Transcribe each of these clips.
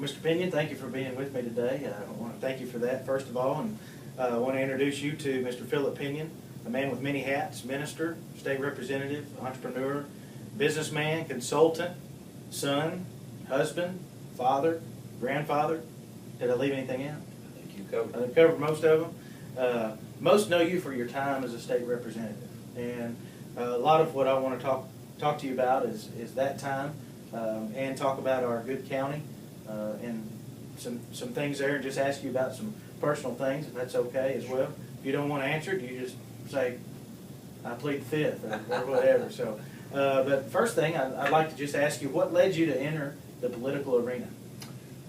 Mr. Pinion, thank you for being with me today. I want to thank you for that, first of all, and I want to introduce you to Mr. Phillip Pinion, a man with many hats, minister, state representative, entrepreneur, businessman, consultant, son, husband, father, grandfather. Did I leave anything out? I think you covered I it. covered most of them. Most know you for your time as a state representative, and a lot of what I want to talk to you about is that time, and talk about our good county, and some things there, and just ask you about some personal things, if that's okay as well. If you don't want to answer it, you just say, I plead the fifth, or whatever. So, but first thing, I'd like to just ask you, what led you to enter the political arena?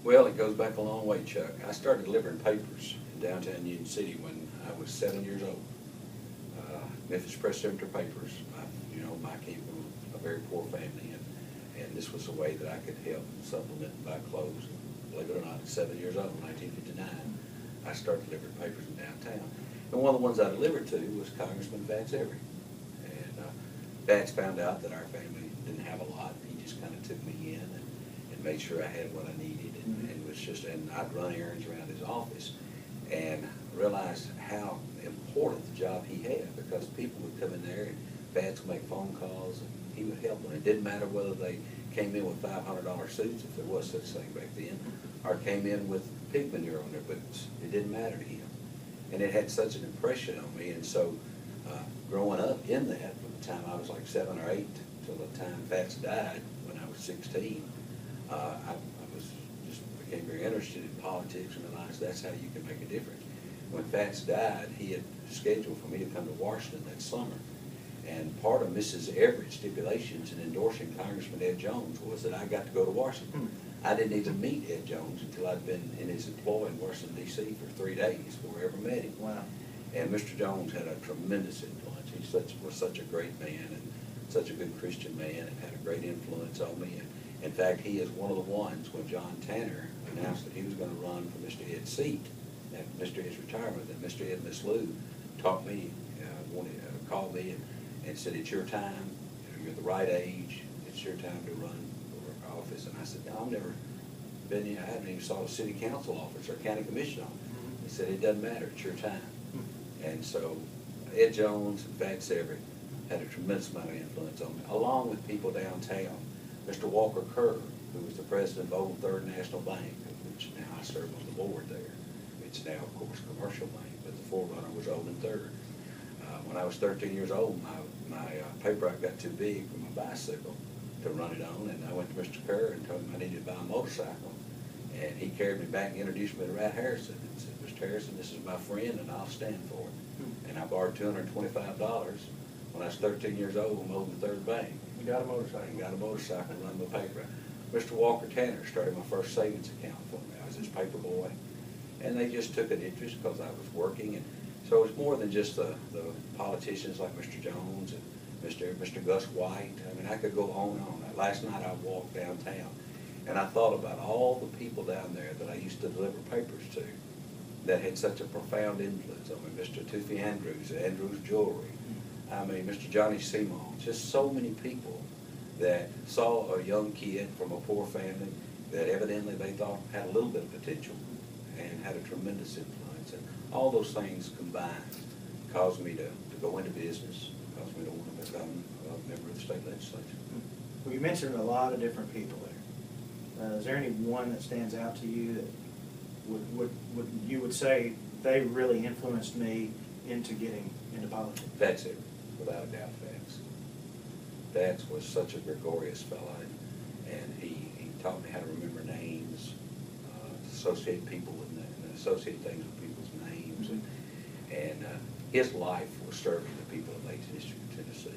Well, it goes back a long way, Chuck. I started delivering papers in downtown Union City when I was 7 years old. Memphis Press Center papers. I came from a very poor family, and this was a way that I could help supplement and buy clothes. Believe it or not, at 7 years old, 1959, I started delivering papers in downtown. And one of the ones I delivered to was Congressman Vance Everett. And Vance found out that our family didn't have a lot. He just kind of took me in and made sure I had what I needed, and was just, and I'd run errands around his office, and realized how important the job he had, because people would come in there and Vance would make phone calls and he would help them. It didn't matter whether they came in with $500 suits, if there was such thing back then, or came in with pig manure on their boots. It didn't matter to him. And it had such an impression on me, and so growing up in that, from the time I was like 7 or 8 till the time Vance died when I was 16, I became very interested in politics and realized that's how you can make a difference. When Vance died, he had scheduled for me to come to Washington that summer. And part of Mrs. Everett's stipulations in endorsing Congressman Ed Jones was that I got to go to Washington. I didn't even meet Ed Jones until I'd been in his employ in Washington, D.C. for 3 days before I ever met him. Wow. And Mr. Jones had a tremendous influence. He was such a great man and such a good Christian man, and had a great influence on me. And in fact, he is one of the ones when John Tanner announced that he was going to run for Mr. Ed's seat at Mr. Ed's retirement, that Mr. Ed and Miss Lou called me and said, it's your time, you're the right age, it's your time to run for office. And I said, no, I've never been in, I haven't even saw a city council office or county commission office. He said, it doesn't matter, it's your time. And so Ed Jones and Vance Everett had a tremendous amount of influence on me, along with people downtown. Mr. Walker Kerr, who was the president of Old Third National Bank, which now I serve on the board there. It's now, of course, a commercial bank, but the forerunner was Old and Third. When I was 13 years old, my paper route got too big for my bicycle to run it on, and I went to Mr. Kerr and told him I needed to buy a motorcycle. And he carried me back and introduced me to Rat Harrison and said, Mr. Harrison, this is my friend, and I'll stand for it. And I borrowed $225 when I was 13 years old from Old and Third Bank. You got a motorcycle. I got a motorcycle and run my paper. Mr. Walker Tanner started my first savings account for me. I was his paper boy. And they just took an interest because I was working. And so it was more than just the politicians like Mr. Jones and Mr. Gus White. I mean, I could go on and on. Last night I walked downtown, and I thought about all the people down there that I used to deliver papers to that had such a profound influence on me. Mr. Toofy Andrews, Andrews Jewelry. I mean, Mr. Johnny Seymour. Just so many people that saw a young kid from a poor family that evidently they thought had a little bit of potential and had a tremendous influence. And all those things combined caused me to go into business, caused me to want to become a member of the state legislature. Well, you mentioned a lot of different people there. Is there any one that stands out to you that you would say they really influenced me into getting into politics? That's it, without a doubt, Vance. Vance was such a gregarious fellow, and he taught me how to remember names, associate people with names, associate things with people's names, and his life was serving the people of Lake District of Tennessee.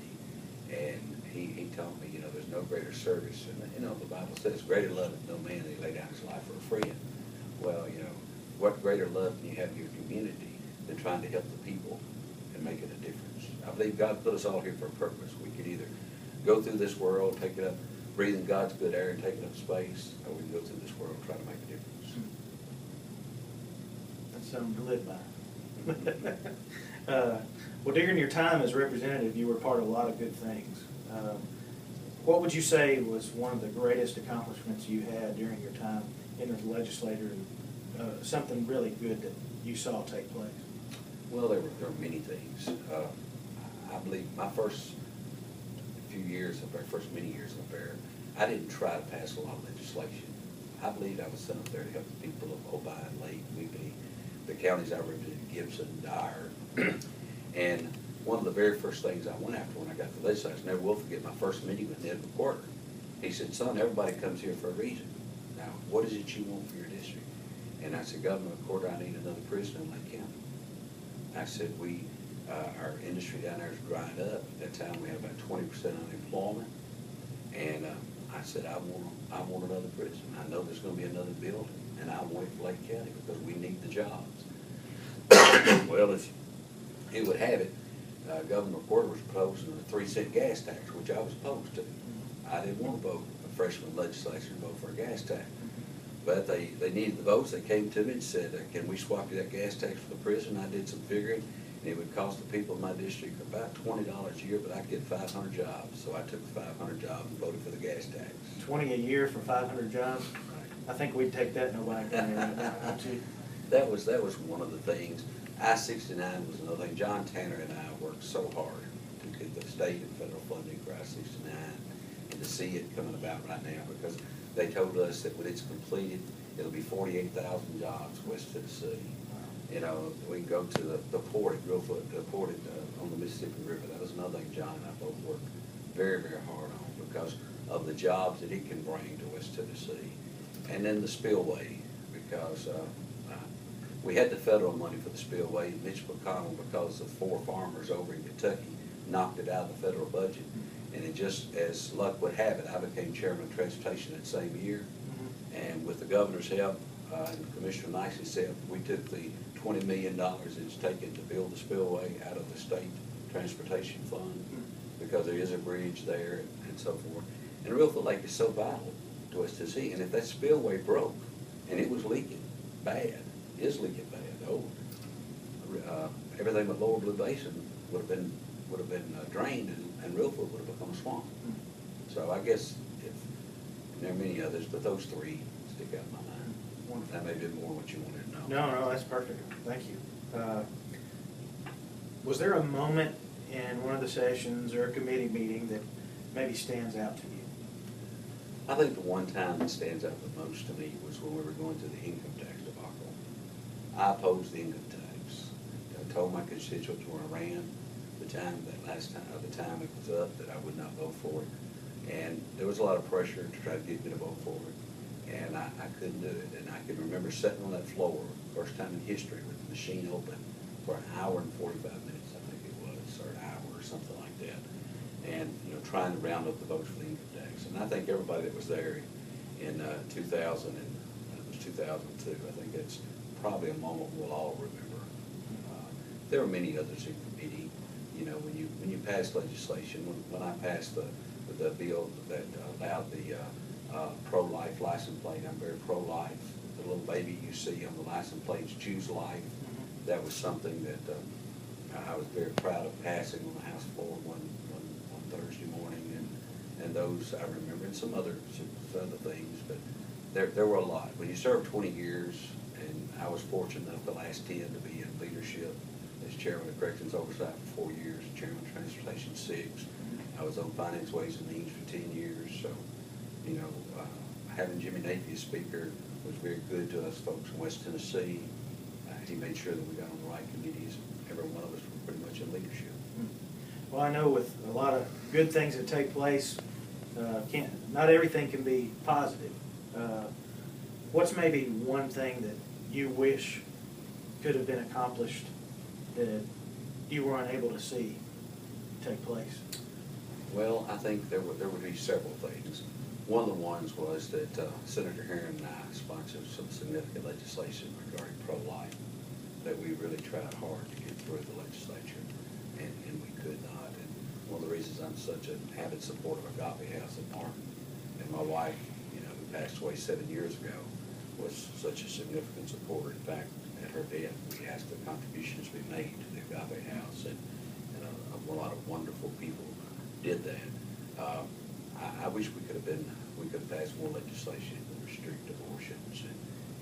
And he taught me, there's no greater service. And, the Bible says, greater love is no man that lay down his life for a friend. Well, what greater love can you have in your community than trying to help the people and making a difference? I believe God put us all here for a purpose. We could either go through this world, take it up, breathing God's good air and taking up space, or we can go through this world and try to make a difference. That's something to live by. Well, during your time as representative, you were part of a lot of good things. What would you say was one of the greatest accomplishments you had during your time in the legislature, something really good that you saw take place? Well, there were many things. I believe my first few years up there, first many years up there, I didn't try to pass a lot of legislation. I believed I was sent up there to help the people of Obion, Lake, Weebly, the counties I represented, Gibson, Dyer. And one of the very first things I went after when I got to the legislature, I never will forget my first meeting with Ned McWhorter. He said, son, everybody comes here for a reason. Now, what is it you want for your district? And I said, Governor McWhorter, I need another prison in Lake County. I said, our industry down there is dried up. At that time, we had about 20% unemployment. And I said, I want another prison. I know there's going to be another building, and I want it for Lake County because we need the jobs. Well, as it would have it, Governor McWhorter was proposing a 3-cent gas tax, which I was opposed to. I didn't want to vote a freshman legislature to vote for a gas tax. But they needed the votes. They came to me and said, can we swap you that gas tax for the prison? I did some figuring, and it would cost the people in my district about $20 a year, but I'd get 500 jobs. So I took the 500 jobs and voted for the gas tax. 20 a year for 500 jobs? I think we'd take that in Obion County right now, don't you? That was one of the things. I-69 was another thing. John Tanner and I worked so hard to get the state and federal funding for I-69 and to see it coming about right now, because they told us that when it's completed, it'll be 48,000 jobs west Tennessee. You know, we can go to the port at Grillfoot, the port on the Mississippi River. That was another thing John and I both worked very, very hard on because of the jobs that it can bring to West Tennessee. And then the spillway, because we had the federal money for the spillway. Mitch McConnell, because of 4 farmers over in Kentucky, knocked it out of the federal budget. And it just, as luck would have it, I became chairman of transportation that same year. And with the governor's help and Commissioner Nice's help, we took the $20 million it's taken to build the spillway out of the state transportation fund, because there is a bridge there and so forth. And Reelfoot Lake is so vital to us to see. And if that spillway broke and it was leaking bad, everything but Lower Blue Basin would have been drained, and Reelfoot would have become a swamp. So I guess there are many others, but those 3 stick out in my mind. Wonderful. That may be more what you wanted to know. No, that's perfect. Thank you. Was there a moment in one of the sessions or a committee meeting that maybe stands out to you? I think the one time that stands out the most to me was when we were going through the income tax debacle. I opposed the income tax. I told my constituents when I ran the time it was up that I would not vote for it. And there was a lot of pressure to try to get me to vote for it. And I couldn't do it. And I can remember sitting on that floor, first time in history, with the machine open for an hour and 45 minutes, I think it was, or an hour or something like that. And, trying to round up the votes for the income tax. And I think everybody that was there in 2000, and it was 2002, I think that's probably a moment we'll all remember. There were many others in committee. When you pass legislation, when I passed the bill that allowed the pro-life license plate, I'm very pro-life. The little baby you see on the license plates, choose life. That was something that I was very proud of passing on the House floor one Thursday morning, and those I remember, and some other things, but there were a lot. When you serve 20 years, and I was fortunate enough the last 10 to be in leadership as chairman of Corrections Oversight for 4 years, chairman of Transportation 6. I was on Finance, Ways and Means for 10 years, so, having Jimmy Napie as speaker was very good to us folks in West Tennessee. He made sure that we got on the right committees. Every one of us were pretty much in leadership. Well, I know with a lot of good things that take place, not everything can be positive. What's maybe one thing that you wish could have been accomplished that you were unable to see take place? Well, I think there would be several things. One of the ones was that Senator Herron and I sponsored some significant legislation regarding pro-life that we really tried hard to get through the legislature, and we could not. And one of the reasons I'm such an avid supporter of Agape House in Martin, and my wife, who passed away 7 years ago, was such a significant supporter. In fact, at her death, we asked the contributions be made to the Agape House, and a lot of wonderful people did that. I wish we could have passed more legislation to restrict abortions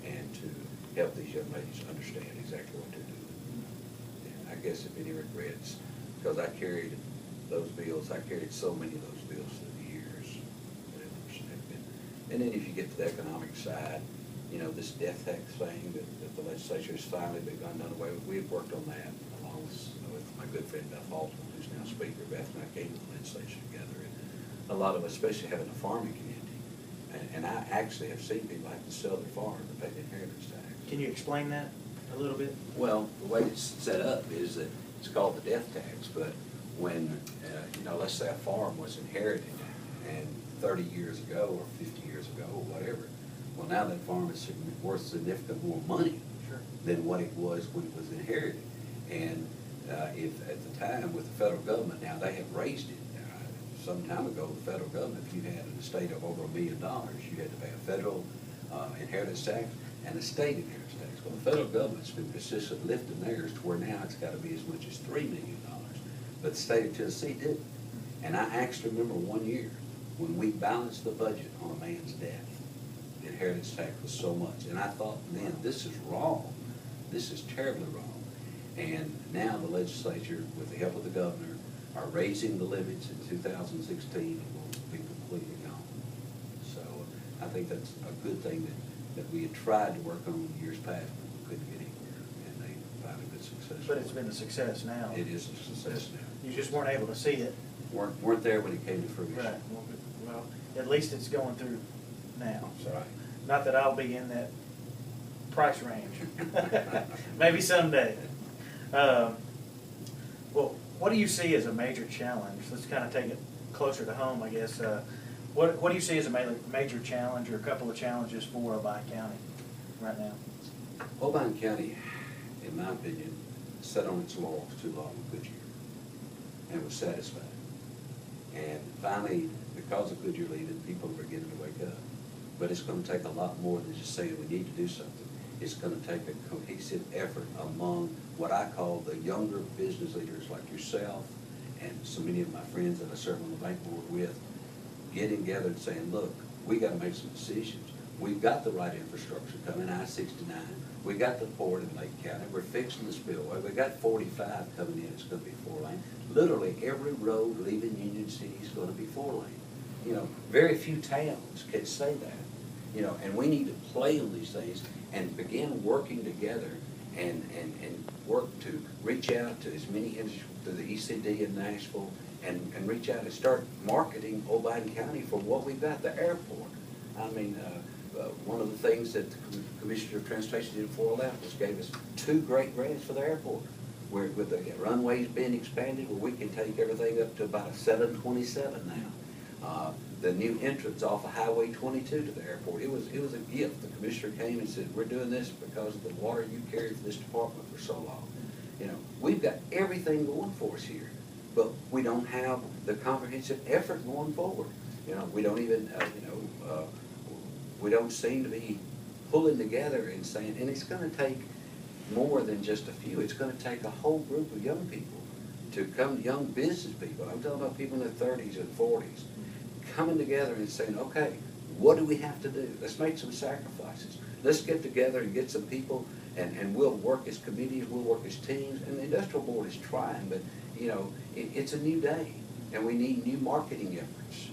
and to help these young ladies understand exactly what they're doing. And I guess if any regrets, because I carried those bills, I carried so many of those bills through the years. And then if you get to the economic side, you know, this death tax thing that the legislature has finally begun done away with, we had worked on that along with my good friend Beth Halton, who's now Speaker. Beth and I came to the legislature together, and a lot of us, especially having a farming community, and I actually have seen people have to sell their farm to pay the inheritance tax. Can you explain that a little bit? Well, the way it's set up is that it's called the death tax, but when, you know, let's say a farm was inherited and 30 years ago or 50 years ago or whatever, well, now that farm is worth significantly more money than what it was when it was inherited. And if at the time with the federal government, now they have raised it. Some time ago, the federal government, if you had an estate of over $1 million, you had to pay a federal inheritance tax and a state inheritance tax. Well, the federal government's been consistently lifting theirs to where now it's got to be as much as $3 million. But the state of Tennessee didn't. And I actually remember one year when we balanced the budget on a man's death, the inheritance tax was so much. And I thought, man, this is wrong. This is terribly wrong. And now the legislature, with the help of the governor, are raising the limits in 2016 and will be completely gone. So I think that's a good thing that we had tried to work on in years past, but we couldn't get anywhere, and they found a good success. But it's been a success now. It is a success now. You just weren't able to see it. Weren't there when it came to fruition. Right. Well, at least it's going through now. That's right. Not that I'll be in that price range. Maybe someday. Well, what do you see as a major challenge? Let's kind of take it closer to home, I guess. What do you see as a major challenge or a couple of challenges for Obion County right now? Obion County, in my opinion, sat on its laurels too long with Goodyear and was satisfied. And finally, because of Goodyear leaving, people are beginning to wake up. But it's going to take a lot more than just saying we need to do something. It's going to take a cohesive effort among what I call the younger business leaders like yourself and so many of my friends that I serve on the bank board with, getting together and saying, look, we got to make some decisions. We've got the right infrastructure coming, I-69. We got the port in Lake County. We're fixing the spillway. We got 45 coming in. It's going to be 4-lane. Literally every road leaving Union City is going to be 4-lane. You know, very few towns can say that. You know, and we need to play on these things and begin working together and work to reach out to as many industries, to the ECD in Nashville, and reach out and start marketing Obion County for what we've got, the airport. I mean, one of the things that the Commissioner of Transportation did before I left was gave us 2 great grants for the airport, where with the runways being expanded, where we can take everything up to about a 727 now. The new entrance off of Highway 22 to the airport. It was a gift. The commissioner came and said, we're doing this because of the water you carried for this department for so long. You know, we've got everything going for us here, but we don't have the comprehensive effort going forward. You know, we don't even, we don't seem to be pulling together and saying, and it's going to take more than just a few. It's going to take a whole group of young people to come, young business people. I'm talking about people in their 30s and 40s. Coming together and saying, okay, what do we have to do? Let's make some sacrifices. Let's get together and get some people, and we'll work as committees, we'll work as teams, and the industrial board is trying, but, you know, it's a new day, and we need new marketing efforts.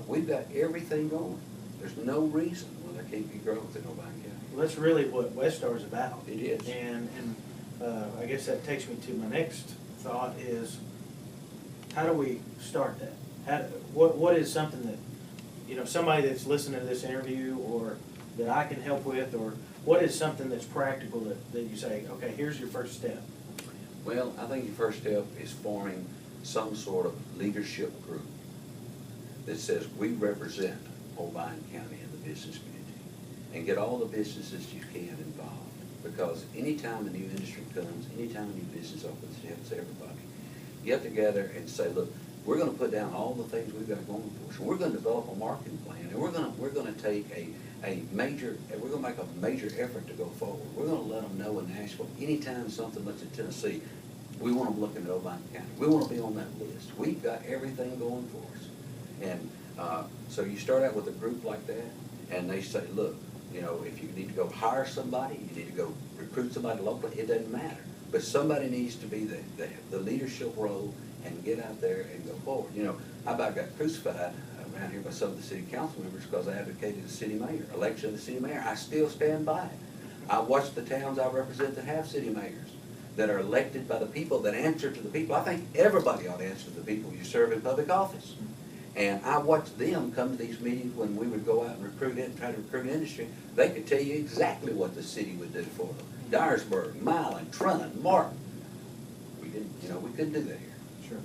We've got everything going. There's no reason why there can't be growth in Obion County. Well, that's really what Westar is about. It is. And I guess that takes me to my next thought is, how do we start that? What is something that, you know, somebody that's listening to this interview or that I can help with, or what is something that's practical that you say, okay, here's your first step? Well, I think your first step is forming some sort of leadership group that says we represent Obion County and the business community, and get all the businesses you can involved. Because anytime a new industry comes, anytime a new business opens, it helps everybody. Get together and say, look, we're going to put down all the things we've got going for us. We're going to develop a marketing plan, and we're going to take we're going to make a major effort to go forward. We're going to let them know in Nashville, anytime something looks at Tennessee, we want them looking at Obion County. We want to be on that list. We've got everything going for us. And So you start out with a group like that, and they say, look, you know, if you need to go hire somebody, you need to go recruit somebody locally, it doesn't matter. But somebody needs to be the leadership role and get out there and go forward. You know, I about got crucified around here by some of the city council members because I advocated the city mayor, election of the city mayor. I still stand by it. I watch the towns I represent that have city mayors, that are elected by the people, that answer to the people. I think everybody ought to answer to the people you serve in public office. And I watched them come to these meetings when we would go out and try to recruit industry. They could tell you exactly what the city would do for them. Dyersburg, Milan, Trunon, Martin. We didn't, you know, we couldn't do that here. Sure.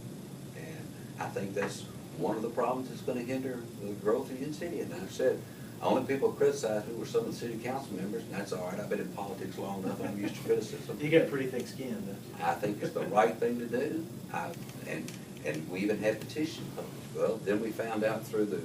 And I think that's one of the problems that's going to hinder the growth of Union City. And I've said, only people who criticized me were some of the city council members, and that's all right. I've been in politics long enough. I'm used to criticism. You got pretty thick skin, don't you? I think it's the right thing to do. And we even had petitions published. Well, then we found out through the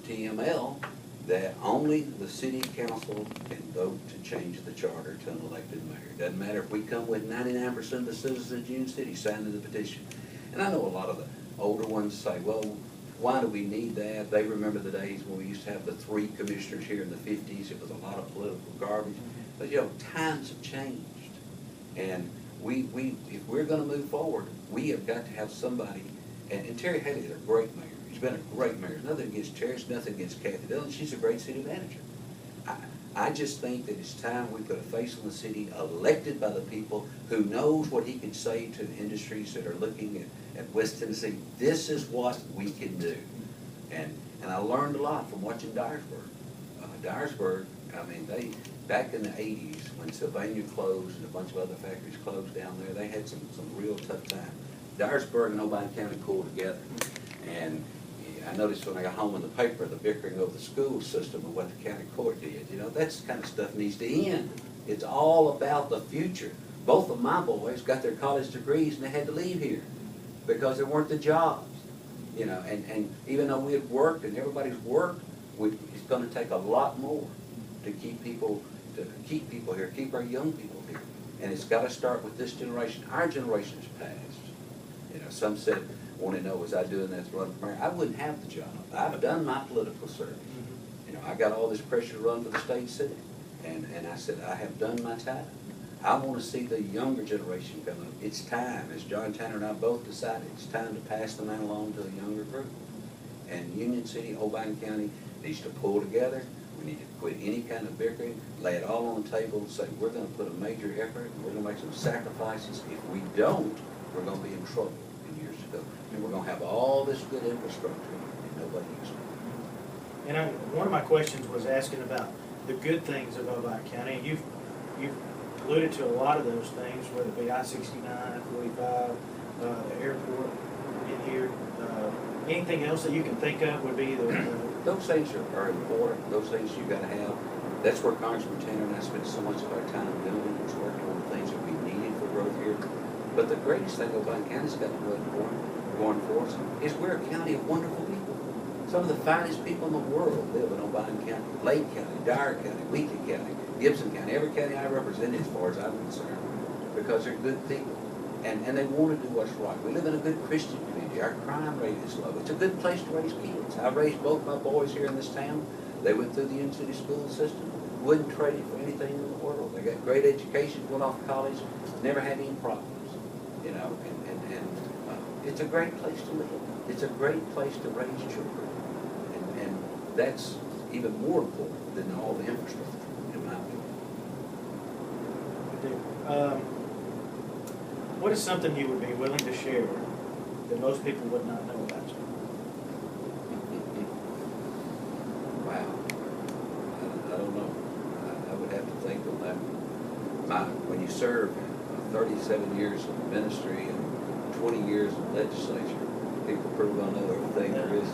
TML that only the city council can vote to change the charter to an elected mayor. It doesn't matter if we come with 99% of the citizens of Union City signing the petition. And I know a lot of the older ones say, well, why do we need that? They remember the days when we used to have the 3 commissioners here in the 50s. It was a lot of political garbage. But, you know, times have changed. And if we're going to move forward, we have got to have somebody. And Terry Haley is a great mayor. He's been a great mayor. Nothing against Terry, nothing against Kathy Dillon. She's a great city manager. I just think that it's time we put a face on the city, elected by the people, who knows what he can say to industries that are looking at West Tennessee. This is what we can do. And I learned a lot from watching Dyersburg. Dyersburg, I mean, back in the 80s, when Sylvania closed and a bunch of other factories closed down there, they had some real tough time. Dyersburg and Obion County pulled together. And I noticed when I got home in the paper, the bickering over the school system and what the county court did. You know, that kind of stuff needs to end. It's all about the future. Both of my boys got their college degrees and they had to leave here because there weren't the jobs. You know, and even though we had worked and everybody's worked, it's going to take a lot more to keep people here, keep our young people here. And it's got to start with this generation. Our generation is past. You know, some said, want to know, was I doing that to run for mayor? I wouldn't have the job. I've done my political service. You know, I got all this pressure to run for the state senate. And I said, I have done my time. I want to see the younger generation come up. It's time, as John Tanner and I both decided, it's time to pass the man along to a younger group. And Union City, Obion County needs to pull together. We need to quit any kind of bickering, lay it all on the table and say, we're going to put a major effort, and we're going to make some sacrifices. If we don't, we're going to be in trouble in years to go. And we're going to have all this good infrastructure and nobody uses it. And one of my questions was asking about the good things of Obion County. And you've alluded to a lot of those things, whether it be I-69, I-45, the airport in here. Anything else that you can think of would be Those things are important. Those things you've got to have. That's where Congressman Tanner and I spent so much of our time doing, was working on the things that we needed for growth here. But the greatest thing Obion County's got going for us is we're a county of wonderful people. Some of the finest people in the world live in Obion County, Lake County, Dyer County, Wheatley County, Gibson County, every county I represent as far as I'm concerned, because they're good people. And they want to do what's right. We live in a good Christian community. Our crime rate is low. It's a good place to raise kids. I raised both my boys here in this town. They went through the Union City school system. Wouldn't trade it for anything in the world. They got great education, went off to college, never had any problems. You know, and it's a great place to live. It's a great place to raise children. And that's even more important than all the infrastructure, in my opinion. What is something you would be willing to share that most people would not know about you? Wow. I don't know. I would have to think on that. When you serve 37 years in ministry and 20 years in legislature, people pretty well know everything there is.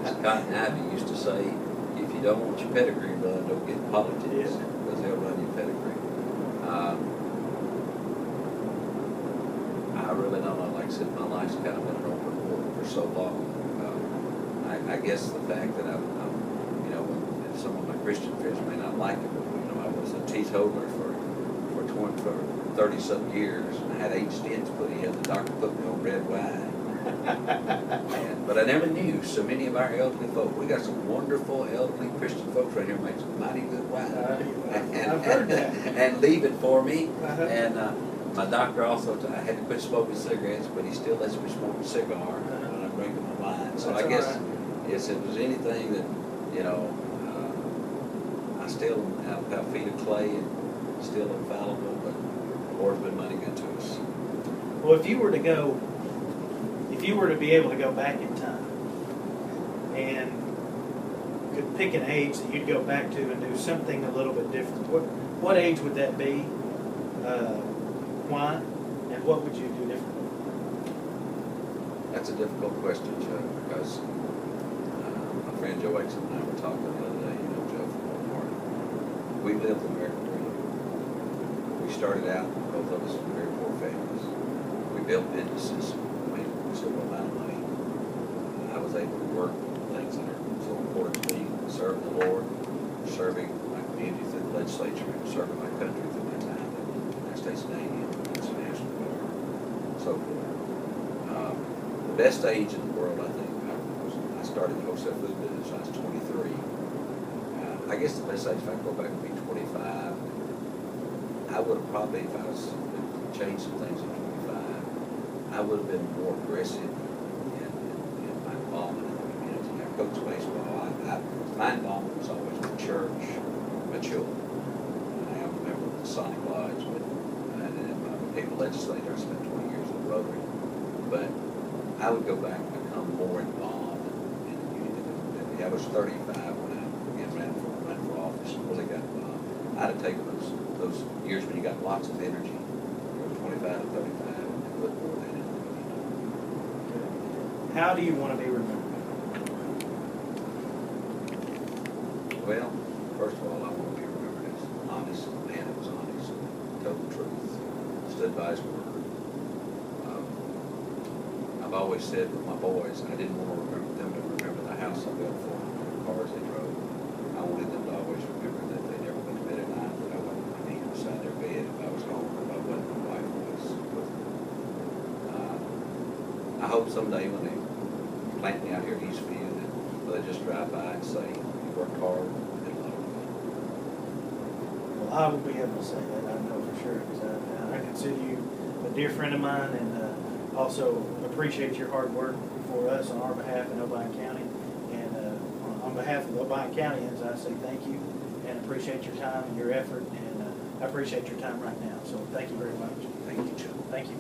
As Cotton Ivy used to say, if you don't want your pedigree run, don't get in politics, because they'll run your pedigree. I really don't know. Like I said, my life's kind of been an open book for so long. I guess the fact that I'm you know, when some of my Christian friends may not like it, but you know, I was a teetotaler for 30-something years, and I had 8 stents put in. The doctor put me on red wine. But I never knew so many of our elderly folk. We got some wonderful elderly Christian folks right here, make some mighty good wine. I've heard that. And leave it for me. Uh-huh. And my doctor also, I had to quit smoking cigarettes, but he still lets me smoke a cigar when I'm drinking my wine. So That's I guess, all right. yes, if there's anything that, you know, I still have feet of clay and still infallible, but the Lord's been mighty good to us. Well, if you were to be able to go back in time and could pick an age that you'd go back to and do something a little bit different, what age would that be? Why? And what would you do differently? That's a difficult question, Joe, because my friend Joe Exum and I were talking the other day, you know, Joe from Walmart. We lived the American dream. We started out, both of us, in very poor families. We built businesses, made a considerable amount of money. I was able to work things that are so important to me, serving the Lord, serving my community through the legislature, and serving my country through my time in the United States Navy and the National Guard, and so forth. The best age in the world, I think, I started the wholesale food business when I was 23. I guess the best age, if I go back, would be 25. I would have probably, if I was changed some things at 25, I would have been more aggressive in my involvement in the community. I coached baseball. My involvement was always with church, my children. I am a member of the Sonic Lodge, and then when I became a legislator, I spent 20 years in the Rotary. But I would go back and become more involved in the community. I was 35 when I again ran for office and really got involved. I'd have taken those years when you got lots of energy, 25 to 35, and put more of that into the community. How do you want to be remembered? Well, first of all, I want to be remembered as an honest man that was honest, told the truth, stood by his word. I've always said with my boys, I didn't want to remember them to remember the house I built for them, the cars they drove. I wanted them to always remember that they never went to bed at night, that I wasn't my knee beside their bed if I was home, if I wasn't, my wife was with them. I hope someday when they plant me out here at Eastview that they'll just drive by and say, you worked hard, you did a lot of fun. Well, I will be able to say that, I know for sure, because I consider you a dear friend of mine, and also appreciate your hard work for us on our behalf in Obion County. And on behalf of the Obion Countyans, I say thank you and appreciate your time and your effort, and I appreciate your time right now. So thank you very much. Thank you, Joe. Thank you.